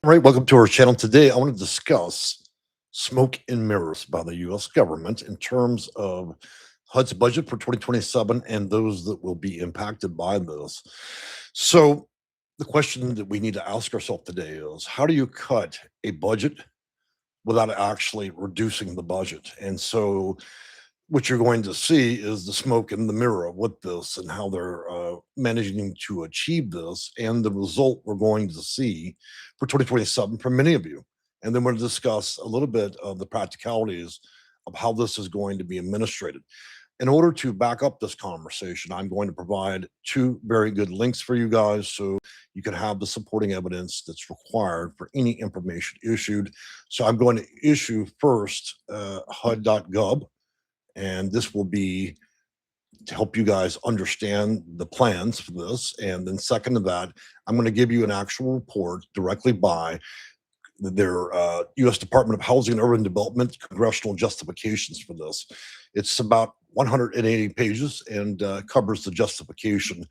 All right, welcome to our channel. Today, I want to discuss smoke and mirrors by the US government in terms of HUD's budget for 2027 and those that will be impacted by this. So, the question that we need to ask ourselves today is how do you cut a budget without actually reducing the budget? And so, what you're going to see is the smoke and the mirror with this and how they're managing to achieve this and the result we're going to see for 2027 for many of you. And then we're going to discuss a little bit of the practicalities of how this is going to be administrated. In order to back up this conversation, I'm going to provide two very good links for you guys so you can have the supporting evidence that's required for any information issued. So I'm going to issue first HUD.gov, and this will be to help you guys understand the plans for this. And then, second to that, I'm going to give you an actual report directly by their U.S. Department of Housing and Urban Development congressional justifications for this. It's about 180 pages and covers the justification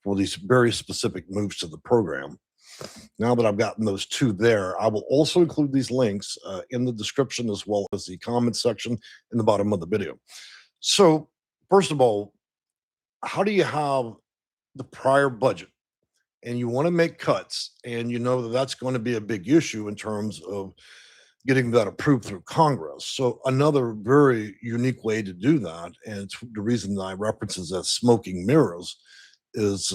for these very specific moves to the program. Now that I've gotten those two there, I will also include these links in the description as well as the comment section in the bottom of the video. So, first of all, how do you have the prior budget and you want to make cuts and you know that that's going to be a big issue in terms of getting that approved through Congress? So, another very unique way to do that, and it's the reason that I reference it as smoking mirrors, is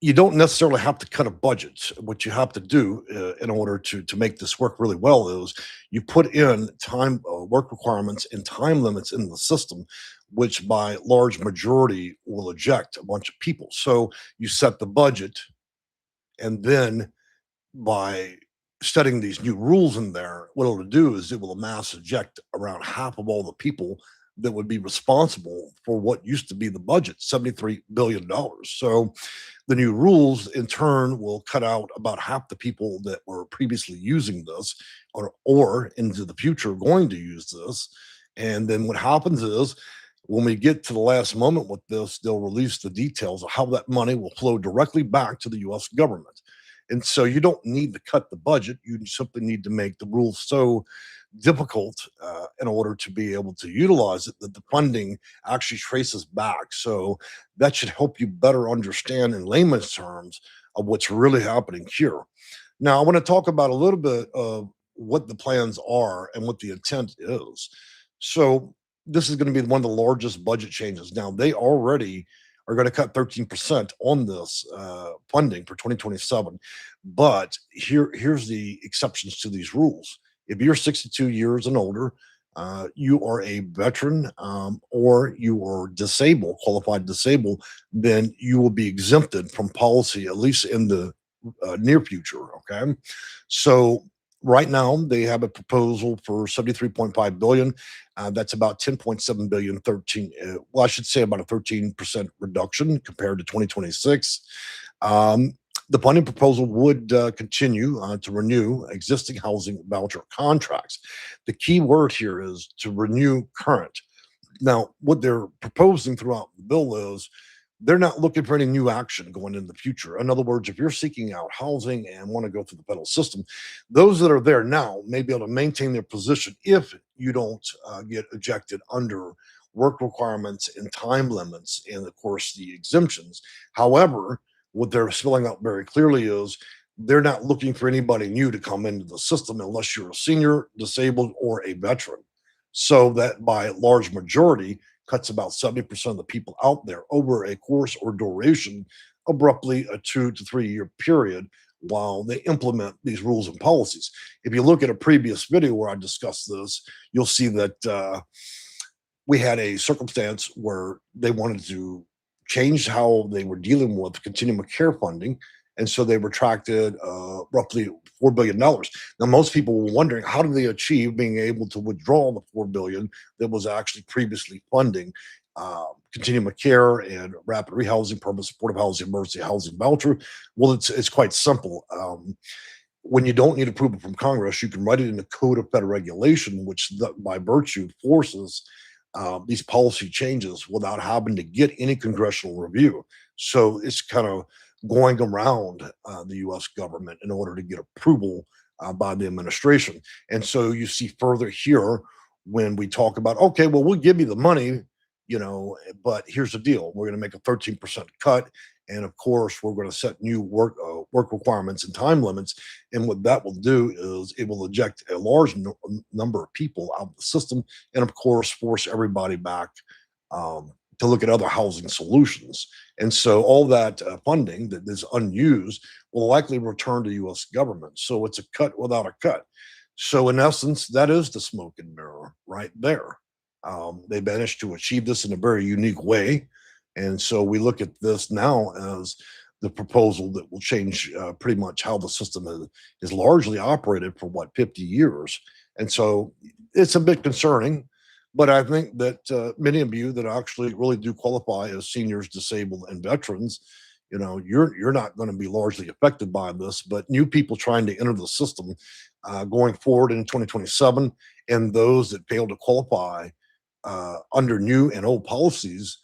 you don't necessarily have to cut a budget. What you have to do in order to make this work really well is you put in time work requirements and time limits in the system, which by large majority will eject a bunch of people. So you set the budget, and then by setting these new rules in there, what it'll do is it will mass eject around half of all the people that would be responsible for what used to be the budget, $73 billion. So the new rules in turn will cut out about half the people that were previously using this or into the future going to use this. And then what happens is when we get to the last moment with this, they'll release the details of how that money will flow directly back to the US government. And so you don't need to cut the budget. You simply need to make the rules so difficult in order to be able to utilize it that the funding actually traces back. So that should help you better understand in layman's terms of what's really happening here. Now, I want to talk about a little bit of what the plans are and what the intent is. So this is going to be one of the largest budget changes. Now, they already are going to cut 13% on this funding for 2027. But here's the exceptions to these rules. If you're 62 years and older, you are a veteran or you are disabled, qualified disabled, then you will be exempted from policy, at least in the near future. Okay. So right now they have a proposal for 73.5 billion. That's about 10.7 billion, 13. Well, I should say about a 13% reduction compared to 2026. The funding proposal would continue to renew existing housing voucher contracts. The key word here is to renew current. Now, what they're proposing throughout the bill is they're not looking for any new action going in the future. In other words, if you're seeking out housing and want to go through the federal system, those that are there now may be able to maintain their position if you don't get ejected under work requirements and time limits and, of course, the exemptions. However, what they're spelling out very clearly is they're not looking for anybody new to come into the system unless you're a senior, disabled, or a veteran. So that by large majority cuts about 70% of the people out there over a course or duration of roughly a 2 to 3 year period while they implement these rules and policies. If you look at a previous video where I discussed this, you'll see that we had a circumstance where they wanted to change how they were dealing with continuum of care funding. And so they retracted roughly $4 billion. Now, most people were wondering how did they achieve being able to withdraw the $4 billion that was actually previously funding continuum of care and rapid rehousing, permanent supportive housing, emergency housing voucher. Well, it's quite simple. When you don't need approval from Congress, you can write it in the Code of Federal Regulation, which by virtue forces these policy changes without having to get any congressional review. So it's kind of going around the U.S. government in order to get approval by the administration. And so you see further here when we talk about, okay, well, we'll give you the money, but here's the deal: we're going to make a 13% cut, and of course, we're going to set new work requirements and time limits. And what that will do is it will eject a large number of people out of the system, and of course, force everybody back to look at other housing solutions. And so all that funding that is unused will likely return to U.S. government. So it's a cut without a cut. So in essence, that is the smoke and mirror right there. They managed to achieve this in a very unique way. And so we look at this now as the proposal that will change pretty much how the system is largely operated for what, 50 years. And so it's a bit concerning, but I think that many of you that actually really do qualify as seniors, disabled, and veterans, you're not going to be largely affected by this. But new people trying to enter the system going forward in 2027, and those that fail to qualify under new and old policies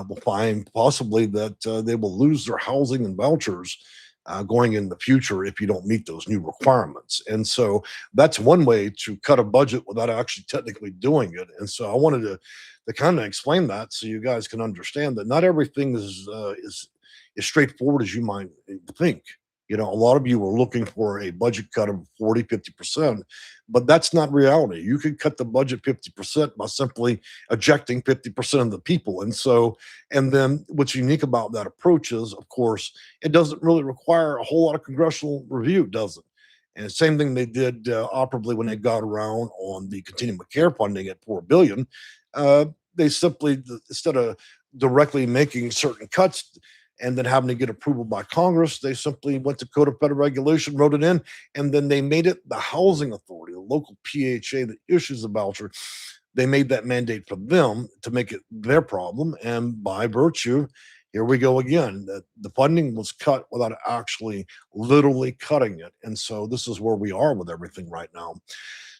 will find possibly that they will lose their housing and vouchers going in the future if you don't meet those new requirements. And so that's one way to cut a budget without actually technically doing it. And so I wanted to kind of explain that so you guys can understand that not everything is as straightforward as you might think. A lot of you are looking for a budget cut of 40, 50%, but that's not reality. You could cut the budget 50% by simply ejecting 50% of the people. And so, and then what's unique about that approach is, of course, it doesn't really require a whole lot of congressional review, does it? And same thing they did operably when they got around on the continuum of care funding at 4 billion. They simply, instead of directly making certain cuts and then having to get approval by Congress, they simply went to Code of Federal Regulation, wrote it in, and then they made it the housing authority, the local PHA that issues the voucher. They made that mandate for them to make it their problem. And by virtue, here we go again. The funding was cut without actually literally cutting it. And so this is where we are with everything right now.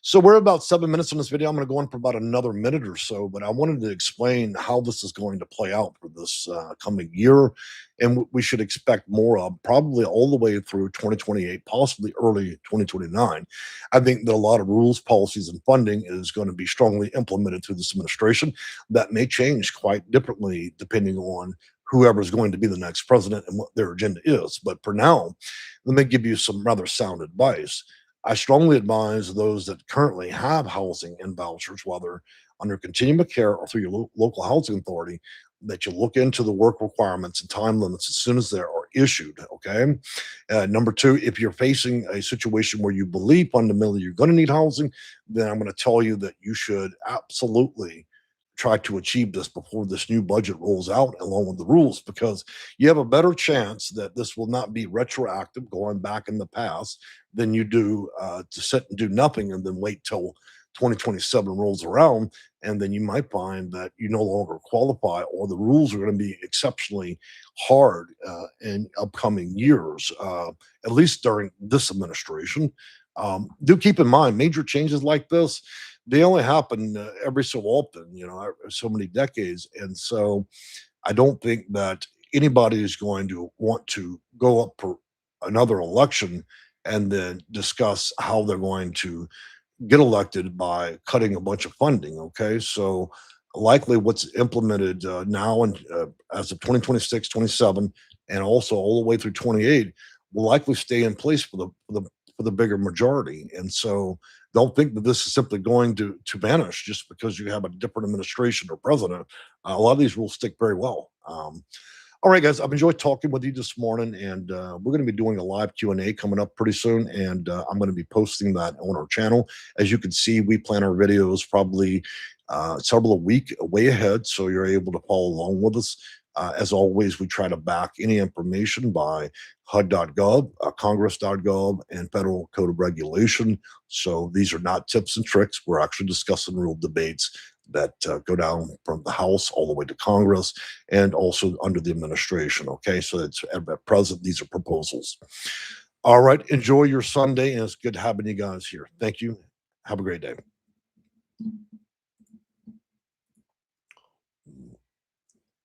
So we're about 7 minutes on this video. I'm going to go on for about another minute or so, but I wanted to explain how this is going to play out for this coming year, and we should expect more of probably all the way through 2028, possibly early 2029. I think that a lot of rules, policies, and funding is going to be strongly implemented through this administration. That may change quite differently depending on whoever is going to be the next president and what their agenda is. But for now, let me give you some rather sound advice. I strongly advise those that currently have housing and vouchers, whether under continuum of care or through your local housing authority, that you look into the work requirements and time limits as soon as they are issued. Okay. Number two, if you're facing a situation where you believe fundamentally you're going to need housing, then I'm going to tell you that you should absolutely try to achieve this before this new budget rolls out along with the rules, because you have a better chance that this will not be retroactive going back in the past than you do to sit and do nothing and then wait till 2027 rolls around, and then you might find that you no longer qualify or the rules are going to be exceptionally hard in upcoming years, at least during this administration. Do keep in mind major changes like this, they only happen every so often, so many decades. And so I don't think that anybody is going to want to go up for another election and then discuss how they're going to get elected by cutting a bunch of funding. Okay. So likely what's implemented now and as of 2026, 27, and also all the way through 28 will likely stay in place for the bigger majority. And so don't think that this is simply going to vanish just because you have a different administration or president. A lot of these rules stick very well. All right, guys, I've enjoyed talking with you this morning, and we're going to be doing a live Q&A coming up pretty soon, and I'm going to be posting that on our channel. As you can see, we plan our videos probably several a week way ahead, so you're able to follow along with us. As always, we try to back any information by HUD.gov, Congress.gov, and Federal Code of Regulation. So these are not tips and tricks. We're actually discussing real debates that go down from the House all the way to Congress and also under the administration. Okay, so it's at present, these are proposals. All right, enjoy your Sunday, and it's good having you guys here. Thank you. Have a great day.